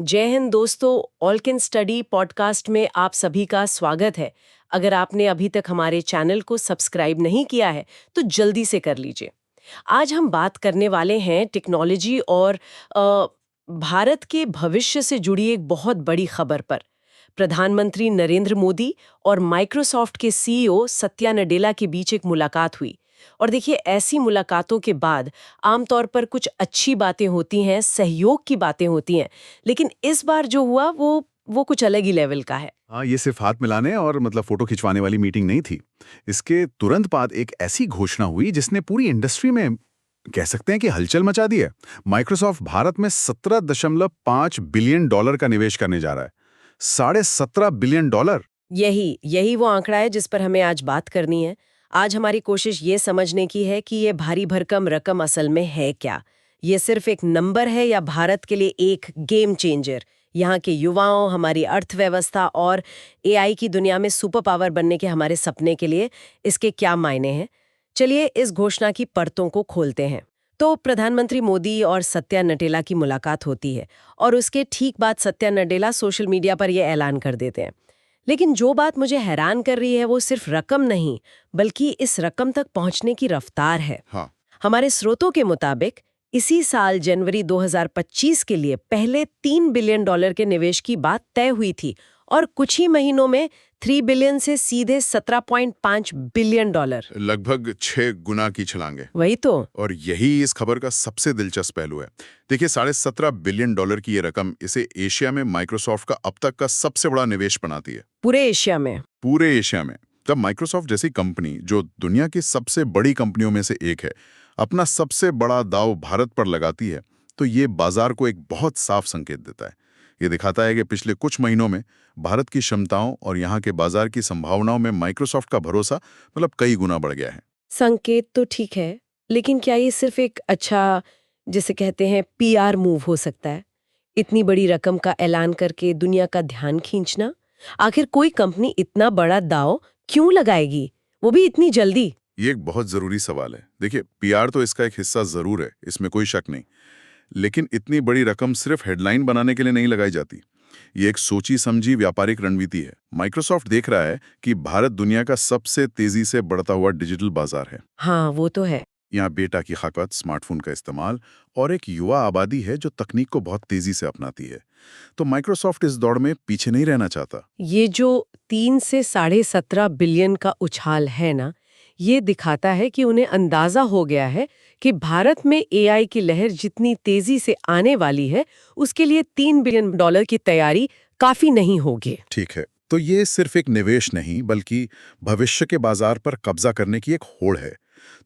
जय हिंद दोस्तों। All can study podcast में आप सभी का स्वागत है। अगर आपने अभी तक हमारे चैनल को सब्सक्राइब नहीं किया है तो जल्दी से कर लीजिए। आज हम बात करने वाले हैं टेक्नोलॉजी और भारत के भविष्य से जुड़ी एक बहुत बड़ी खबर पर। प्रधानमंत्री नरेंद्र मोदी और माइक्रोसॉफ्ट के सीईओ सत्या नडेला के बीच एक मुलाकात हुई। और देखिए, ऐसी मुलाकातों के बाद आमतौर पर कुछ अच्छी बातें होती हैं, सहयोग की बातें होती हैं, लेकिन इस बार जो हुआ वो कुछ अलग ही लेवल का है। हाँ, ये सिर्फ हाथ मिलाने और फोटो खिंचवाने वाली मीटिंग नहीं थी। इसके तुरंत बाद एक ऐसी घोषणा हुई जिसने पूरी इंडस्ट्री में कह सकते हैं कि हलचल मचा दी है। माइक्रोसॉफ्ट भारत में $17.5 बिलियन का निवेश करने जा रहा है। $17.5 बिलियन। यही वो आंकड़ा है जिस पर हमें आज बात करनी है। आज हमारी कोशिश ये समझने की है कि ये भारी भरकम रकम असल में है क्या। ये सिर्फ एक नंबर है या भारत के लिए एक गेम चेंजर, यहाँ के युवाओं, हमारी अर्थव्यवस्था और एआई की दुनिया में सुपर पावर बनने के हमारे सपने के लिए इसके क्या मायने हैं। चलिए इस घोषणा की परतों को खोलते हैं। तो प्रधानमंत्री मोदी और सत्या नडेला की मुलाकात होती है और उसके ठीक बाद सत्या नडेला सोशल मीडिया पर यह ऐलान कर देते हैं। लेकिन जो बात मुझे हैरान कर रही है वो सिर्फ रकम नहीं, बल्कि इस रकम तक पहुंचने की रफ्तार है। हाँ। हमारे स्रोतों के मुताबिक इसी साल जनवरी 2025 के लिए पहले $3 बिलियन के निवेश की बात तय हुई थी और कुछ ही महीनों में 3 बिलियन से सीधे $17.5 बिलियन। लगभग 6 गुना की छलांगे। वही तो। और यही इस खबर का सबसे दिलचस्प पहलू है। देखिए, $17.5 बिलियन की ये रकम इसे एशिया में माइक्रोसॉफ्ट का अब तक का सबसे बड़ा निवेश बनाती है। पूरे एशिया में? पूरे एशिया में। तब माइक्रोसॉफ्ट जैसी कंपनी, जो दुनिया की सबसे बड़ी कंपनियों में से एक है, अपना सबसे बड़ा दांव भारत पर लगाती है, तो ये बाजार को एक बहुत साफ संकेत देता है। ये दिखाता है कि पिछले कुछ महीनों में भारत की क्षमताओं और यहाँ के बाजार की संभावनाओं में माइक्रोसॉफ्ट का भरोसा कई गुना बढ़ गया है। संकेत तो ठीक है, लेकिन क्या ये सिर्फ एक अच्छा, जिसे कहते हैं, पीआर मूव हो सकता है? इतनी बड़ी रकम का ऐलान करके दुनिया का ध्यान खींचना? आखिर कोई कंपनी इतना बड़ा दांव क्यों लगाएगी, वो भी इतनी जल्दी? ये एक बहुत जरूरी सवाल है। देखिए, पीआर तो इसका एक हिस्सा जरूर है, इसमें कोई शक नहीं, लेकिन इतनी बड़ी रकम सिर्फ हेडलाइन बनाने के लिए नहीं लगाई जाती। ये एक सोची समझी व्यापारिक रणनीति है। माइक्रोसॉफ्ट देख रहा है कि भारत दुनिया का सबसे तेजी से बढ़ता हुआ डिजिटल बाजार है। हाँ, वो तो है। यहाँ डेटा की खपत, स्मार्टफोन का इस्तेमाल और एक युवा आबादी है जो तकनीक को बहुत तेजी से अपनाती है। तो माइक्रोसॉफ्ट इस दौड़ में पीछे नहीं रहना चाहता। ये जो 3 से $17.5 बिलियन का उछाल है ना, ये दिखाता है कि उन्हें अंदाजा हो गया है कि भारत में एआई की लहर जितनी तेजी से आने वाली है, उसके लिए $3 बिलियन की तैयारी काफी नहीं होगी। ठीक है, तो ये सिर्फ एक निवेश नहीं, बल्कि भविष्य के बाजार पर कब्जा करने की एक होड़ है।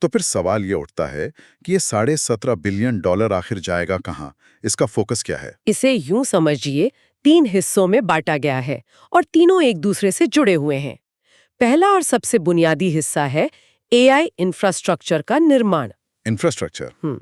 तो फिर सवाल ये उठता है कि ये $17.5 बिलियन आखिर जाएगा कहाँ? इसका फोकस क्या है? इसे यूं समझिए, 3 हिस्सों में बांटा गया है और तीनों एक दूसरे से जुड़े हुए हैं। पहला और सबसे बुनियादी हिस्सा है एआई इंफ्रास्ट्रक्चर का निर्माण। इंफ्रास्ट्रक्चर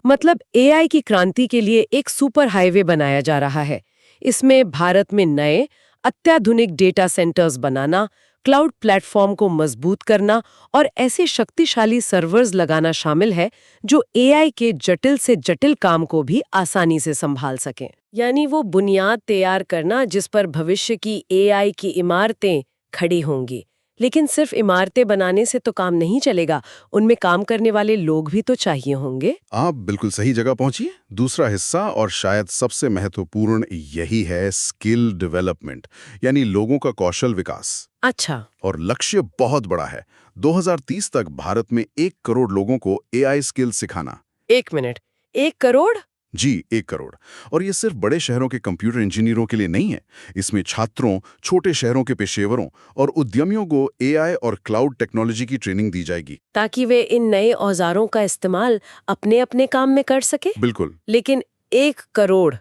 मतलब एआई की क्रांति के लिए एक सुपर हाईवे बनाया जा रहा है। इसमें भारत में नए अत्याधुनिक डेटा सेंटर्स बनाना, क्लाउड प्लेटफॉर्म को मजबूत करना और ऐसे शक्तिशाली सर्वर्स लगाना शामिल है जो एआई के जटिल से जटिल काम को भी आसानी से संभाल सकें। यानी वो बुनियाद तैयार करना जिस पर भविष्य की एआई की इमारतें खड़ी होंगी। लेकिन सिर्फ इमारतें बनाने से तो काम नहीं चलेगा, उनमें काम करने वाले लोग भी तो चाहिए होंगे। आप बिल्कुल सही जगह पहुंचिए। दूसरा हिस्सा और शायद सबसे महत्वपूर्ण यही है, स्किल डेवलपमेंट, यानी लोगों का कौशल विकास। अच्छा। और लक्ष्य बहुत बड़ा है। 2030 तक भारत में 1 करोड़ लोगों को एआई स्किल सिखाना। 1 मिनट, 1 करोड़? जी, 1 करोड़। और ये सिर्फ बड़े शहरों के कंप्यूटर इंजीनियरों के लिए नहीं है। इसमें छात्रों, छोटे शहरों के पेशेवरों और उद्यमियों को एआई और क्लाउड टेक्नोलॉजी की ट्रेनिंग दी जाएगी, ताकि वे इन नए औजारों का इस्तेमाल अपने अपने काम में कर सके। बिल्कुल। लेकिन 1 करोड़,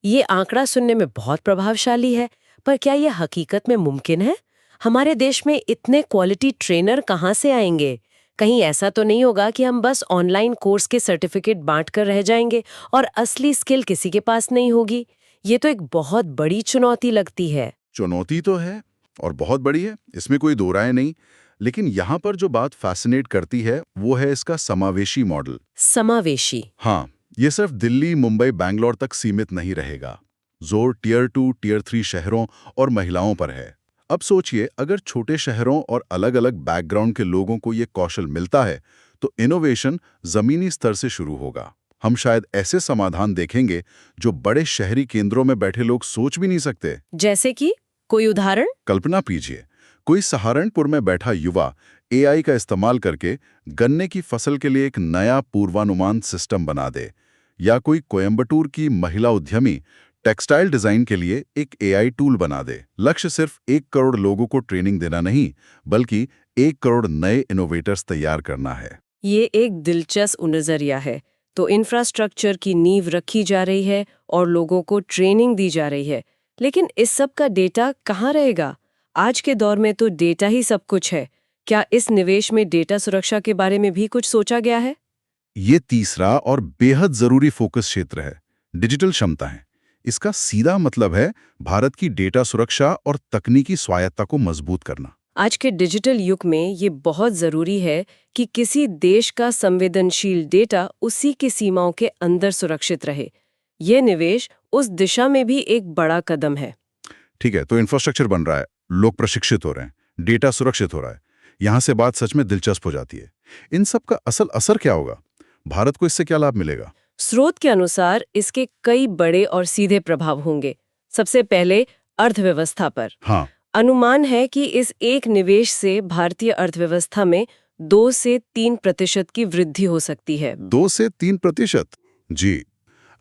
ये आंकड़ा सुनने में बहुत प्रभावशाली है, पर क्या ये हकीकत में मुमकिन है? हमारे देश में इतने क्वालिटी ट्रेनर कहाँ से आएंगे? कहीं ऐसा तो नहीं होगा कि हम बस ऑनलाइन कोर्स के सर्टिफिकेट बांट कर रह जाएंगे और असली स्किल किसी के पास नहीं होगी? ये तो एक बहुत बड़ी चुनौती लगती है। चुनौती तो है और बहुत बड़ी है, इसमें कोई दो राय नहीं। लेकिन यहाँ पर जो बात फैसिनेट करती है वो है इसका समावेशी मॉडल। समावेशी? हाँ, ये सिर्फ दिल्ली, मुंबई, बैंगलोर तक सीमित नहीं रहेगा। जोर टियर 2, टियर 3 शहरों और महिलाओं पर है। अब सोचिए, अगर छोटे शहरों और अलग-अलग बैकग्राउंड के लोगों को ये कौशल मिलता है, तो इनोवेशन जमीनी स्तर से शुरू होगा। हम शायद ऐसे समाधान देखेंगे जो बड़े शहरी केंद्रों में बैठे लोग सोच भी नहीं सकते। जैसे कि कोई उदाहरण? कल्पना कीजिए, कोई सहारनपुर में बैठा युवा एआई का इस्तेमाल करके गन्ने की फसल के लिए एक नया पूर्वानुमान सिस्टम बना दे, या कोई कोयंबटूर की महिला उद्यमी टेक्सटाइल डिजाइन के लिए एक एआई टूल बना दे। लक्ष्य सिर्फ 1 करोड़ लोगों को ट्रेनिंग देना नहीं, बल्कि 1 करोड़ नए इनोवेटर्स तैयार करना है। ये एक दिलचस्प नजरिया है। तो इंफ्रास्ट्रक्चर की नींव रखी जा रही है और लोगों को ट्रेनिंग दी जा रही है, लेकिन इस सब का डेटा कहाँ रहेगा? आज के दौर में तो डेटा ही सब कुछ है। क्या इस निवेश में डेटा सुरक्षा के बारे में भी कुछ सोचा गया है? ये तीसरा और बेहद जरूरी फोकस क्षेत्र है, डिजिटल क्षमताएं। इसका सीधा मतलब है भारत की डेटा सुरक्षा और तकनीकी स्वायत्ता को मजबूत करना। आज के डिजिटल युग में ये बहुत जरूरी है कि किसी देश का संवेदनशील डेटा उसी की सीमाओं के अंदर सुरक्षित रहे। ये निवेश उस दिशा में भी एक बड़ा कदम है। ठीक है, तो इंफ्रास्ट्रक्चर बन रहा है, लोग प्रशिक्षित हो रहे हैं, डेटा सुरक्षित हो रहा है। यहां से बात सच में दिलचस्प हो जाती है। इन सब का असल असर क्या होगा? भारत को इससे क्या लाभ मिलेगा? स्रोत के अनुसार इसके कई बड़े और सीधे प्रभाव होंगे। सबसे पहले अर्थव्यवस्था पर। हाँ। अनुमान है कि इस एक निवेश से भारतीय अर्थव्यवस्था में 2 से 3% की वृद्धि हो सकती है। 2 से 3%? जी।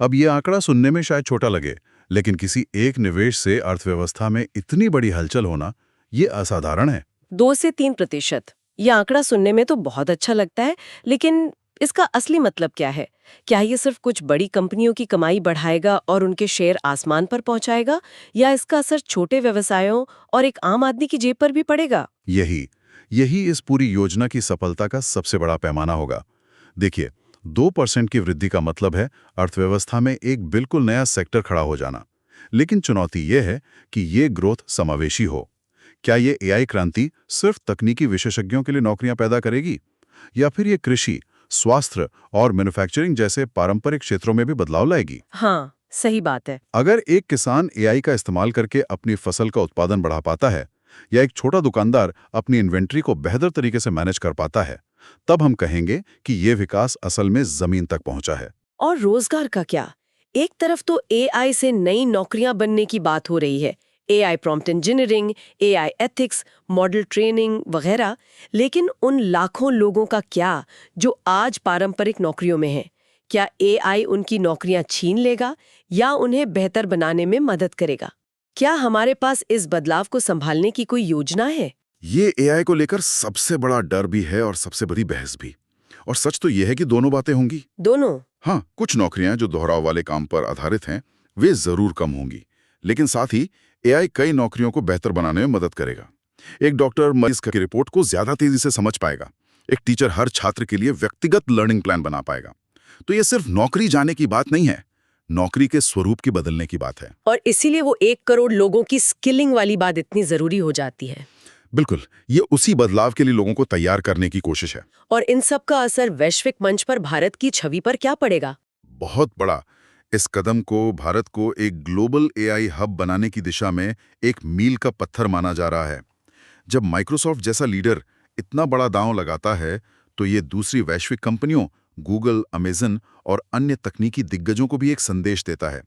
अब ये आंकड़ा सुनने में शायद छोटा लगे, लेकिन किसी एक निवेश से अर्थव्यवस्था में इतनी बड़ी हलचल होना, ये असाधारण है। 2 से 3%। ये आंकड़ा सुनने में तो बहुत अच्छा लगता है, लेकिन इसका असली मतलब क्या है? क्या ये सिर्फ कुछ बड़ी कंपनियों की कमाई बढ़ाएगा और उनके शेयर आसमान पर पहुंचाएगा, या इसका असर छोटे व्यवसायों और एक आम आदमी की जेब पर भी पड़ेगा? यही इस पूरी योजना की सफलता का सबसे बड़ा पैमाना होगा। देखिए, 2% की वृद्धि का मतलब है अर्थव्यवस्था में एक बिल्कुल नया सेक्टर खड़ा हो जाना। लेकिन चुनौती यह है कि ये ग्रोथ समावेशी हो। क्या ये एआई क्रांति सिर्फ तकनीकी विशेषज्ञों के लिए नौकरियां पैदा करेगी, या फिर ये कृषि, स्वास्थ्य और मैन्युफैक्चरिंग जैसे पारंपरिक क्षेत्रों में भी बदलाव लाएगी? हाँ, सही बात है। अगर एक किसान एआई का इस्तेमाल करके अपनी फसल का उत्पादन बढ़ा पाता है, या एक छोटा दुकानदार अपनी इन्वेंट्री को बेहतर तरीके से मैनेज कर पाता है, तब हम कहेंगे कि ये विकास असल में जमीन तक पहुंचा है। और रोजगार का क्या? एक तरफ तो एआई से नई नौकरियां बनने की बात हो रही है, AI prompt engineering, AI ethics, model training वगैरह, लेकिन उन लाखों लोगों का क्या जो आज पारंपरिक नौकरियों में हैं? क्या एआई उनकी नौकरियां छीन लेगा या उन्हें बेहतर बनाने में मदद करेगा? क्या हमारे पास इस बदलाव को संभालने की कोई योजना है? ये एआई को लेकर सबसे बड़ा डर भी है और सबसे बड़ी बहस भी। और सच तो यह है कि दोनों बातें होंगी। दोनों? हाँ, कुछ नौकरियां जो दोहराव वाले काम पर आधारित हैं, वे जरूर कम होंगी, लेकिन साथ ही एआई कई नौकरियों को बेहतर बनाने में मदद करेगा। एक डॉक्टर मरीज की रिपोर्ट को ज्यादा तेजी से समझ पाएगा। एक टीचर हर छात्र के लिए व्यक्तिगत लर्निंग प्लान बना पाएगा। तो ये सिर्फ नौकरी जाने की बात नहीं है, नौकरी के स्वरूप की बदलने की बात है। और इसीलिए वो 1 करोड़ लोगों की स्किलिंग वाली बात इतनी जरूरी हो जाती है। बिल्कुल, ये उसी बदलाव के लिए लोगों को तैयार करने की कोशिश है। और इन सब का असर वैश्विक मंच पर भारत की छवि पर क्या पड़ेगा? बहुत बड़ा। इस कदम को भारत को एक ग्लोबल एआई हब बनाने की दिशा में एक मील का पत्थर माना जा रहा है। जब माइक्रोसॉफ्ट जैसा लीडर इतना बड़ा दांव लगाता है, तो ये दूसरी वैश्विक कंपनियों गूगल, अमेजन और अन्य तकनीकी दिग्गजों को भी एक संदेश देता है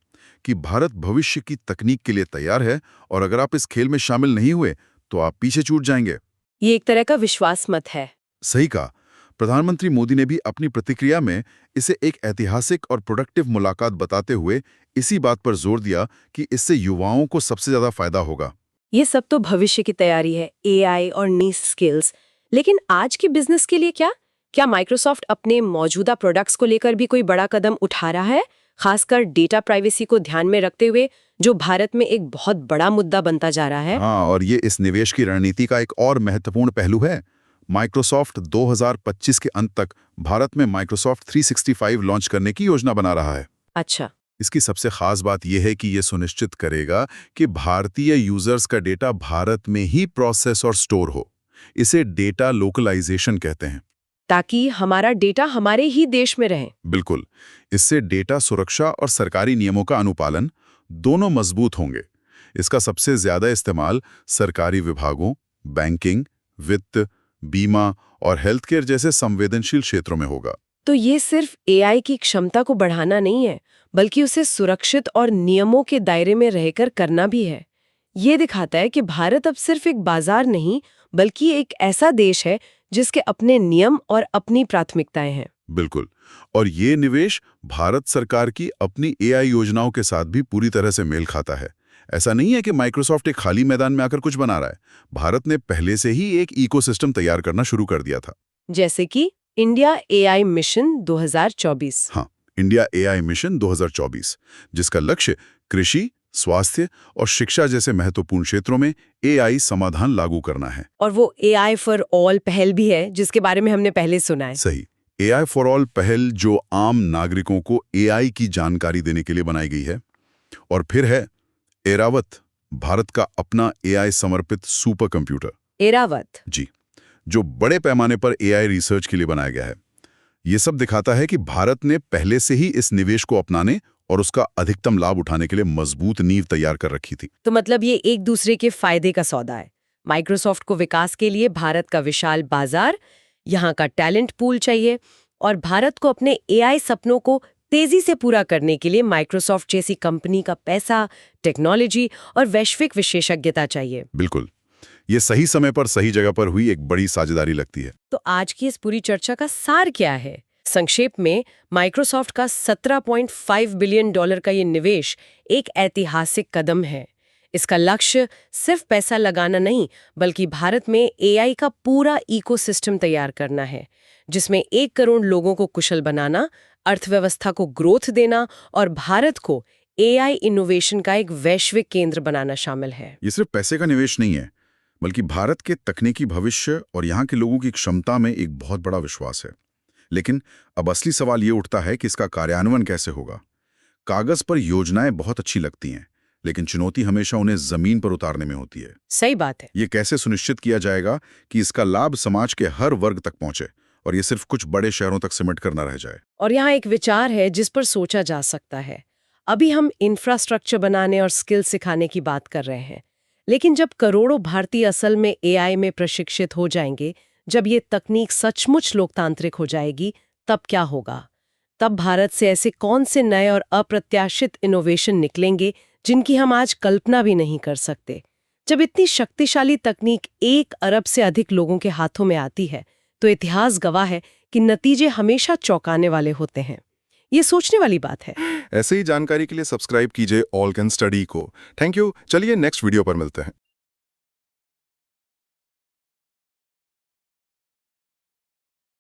कि भारत भविष्य की तकनीक के लिए तैयार है, और अगर आप इस खेल में शामिल नहीं हुए तो आप पीछे छूट जाएंगे। ये एक तरह का विश्वास मत है। सही कहा। प्रधानमंत्री मोदी ने भी अपनी प्रतिक्रिया में इसे एक ऐतिहासिक और प्रोडक्टिव मुलाकात बताते हुए इसी बात पर जोर दिया कि इससे युवाओं को सबसे ज्यादा फायदा होगा। ये सब तो भविष्य की तैयारी है, एआई और नई स्किल्स। लेकिन आज के बिजनेस के लिए क्या? क्या माइक्रोसॉफ्ट अपने मौजूदा प्रोडक्ट्स को लेकर भी कोई बड़ा कदम उठा रहा है, खासकर डेटा प्राइवेसी को ध्यान में रखते हुए, जो भारत में एक बहुत बड़ा मुद्दा बनता जा रहा है? हाँ, और ये इस निवेश की रणनीति का एक और महत्वपूर्ण पहलू है। माइक्रोसॉफ्ट 2025 के अंत तक भारत में माइक्रोसॉफ्ट 365 लॉन्च करने की योजना बना रहा है। अच्छा। इसकी सबसे खास बात यह है कि यह सुनिश्चित करेगा कि भारतीय यूजर्स का डेटा भारत में ही प्रोसेस और स्टोर हो। इसे डेटा लोकलाइजेशन कहते हैं। ताकि हमारा डेटा हमारे ही देश में रहे। बिल्कुल। इससे डेटा सुरक्षा और सरकारी नियमों का अनुपालन दोनों मजबूत होंगे। इसका सबसे ज्यादा इस्तेमाल सरकारी विभागों, बैंकिंग, वित्त, बीमा और हेल्थ केयर जैसे संवेदनशील क्षेत्रों में होगा। तो ये सिर्फ एआई की क्षमता को बढ़ाना नहीं है, बल्कि उसे सुरक्षित और नियमों के दायरे में रहकर करना भी है। ये दिखाता है कि भारत अब सिर्फ एक बाजार नहीं, बल्कि एक ऐसा देश है जिसके अपने नियम और अपनी प्राथमिकताएं हैं। बिल्कुल। और ये निवेश भारत सरकार की अपनी एआई योजनाओं के साथ भी पूरी तरह से मेल खाता है। ऐसा नहीं है कि माइक्रोसॉफ्ट एक खाली मैदान में आकर कुछ बना रहा है। भारत ने पहले से ही एक इकोसिस्टम तैयार करना शुरू कर दिया था। जैसे कि इंडिया एआई मिशन 2024। हाँ, इंडिया एआई मिशन 2024, जिसका लक्ष्य कृषि, स्वास्थ्य और शिक्षा जैसे महत्वपूर्ण क्षेत्रों में एआई समाधान लागू करना है। और वो एआई फॉर ऑल पहल भी है, जिसके बारे में हमने पहले सुना है। सही। एआई फॉर ऑल पहल जो आम नागरिकों को एआई की जानकारी देने के लिए बनाई गई है। और फिर है एरावत, भारत का अपना एआई समर्पित सुपर कंप्यूटर। एरावत जी, जो बड़े पैमाने पर एआई रिसर्च के लिए बनाया गया है। ये सब दिखाता है कि भारत ने पहले से ही इस निवेश को अपनाने और उसका अधिकतम लाभ उठाने के लिए मजबूत नींव तैयार कर रखी थी। तो मतलब ये एक दूसरे के फायदे का सौदा है। माइक्रोसॉफ्ट को विकास के लिए भारत का विशाल बाजार, यहाँ का टैलेंट पूल चाहिए, और भारत को अपने एआई सपनों को तेजी से पूरा करने के लिए माइक्रोसॉफ्ट जैसी कंपनी का पैसा, टेक्नोलॉजी और वैश्विक विशेषज्ञता चाहिए। बिल्कुल, ये सही समय पर सही जगह पर हुई एक बड़ी साझेदारी लगती है। तो आज की इस पूरी चर्चा का सार क्या है? संक्षेप में, माइक्रोसॉफ्ट का $17.5 बिलियन का ये निवेश एक ऐतिहासिक कदम है। इसका लक्ष्य सिर्फ पैसा लगाना नहीं, बल्कि भारत में एआई का पूरा इकोसिस्टम तैयार करना है, जिसमें 1 करोड़ लोगों को कुशल बनाना, अर्थव्यवस्था को ग्रोथ देना और भारत को एआई इनोवेशन का एक वैश्विक केंद्र बनाना शामिल है। ये सिर्फ पैसे का निवेश नहीं है, बल्कि भारत के तकनीकी भविष्य और यहाँ के लोगों की क्षमता में एक बहुत बड़ा विश्वास है। लेकिन अब असली सवाल ये उठता है कि इसका कार्यान्वयन कैसे होगा। कागज पर योजनाएं बहुत अच्छी लगती हैं, लेकिन चुनौती हमेशा उन्हें जमीन पर उतारने में होती है। सही बात है। ये कैसे सुनिश्चित किया जाएगा कि इसका लाभ समाज के हर वर्ग तक पहुंचे और ये सिर्फ कुछ बड़े शहरों तक सिमट कर न रह जाए। और यहाँ एक विचार है जिस पर सोचा जा सकता है। अभी हम इंफ्रास्ट्रक्चर बनाने और स्किल सिखाने की बात कर रहे हैं, लेकिन जब करोड़ों भारतीय असल में एआई में प्रशिक्षित हो जाएंगे, जब ये तकनीक सचमुच लोकतांत्रिक हो जाएगी, तब क्या होगा? तब भारत से ऐसे कौन से नए और अप्रत्याशित इनोवेशन निकलेंगे जिनकी हम आज कल्पना भी नहीं कर सकते? जब इतनी शक्तिशाली तकनीक 1 अरब से अधिक लोगों के हाथों में आती है, तो इतिहास गवाह है कि नतीजे हमेशा चौंकाने वाले होते हैं। ये सोचने वाली बात है। ऐसे ही जानकारी के लिए सब्सक्राइब कीजिए ऑल कैन स्टडी को। Thank you. चलिए नेक्स्ट वीडियो पर मिलते हैं।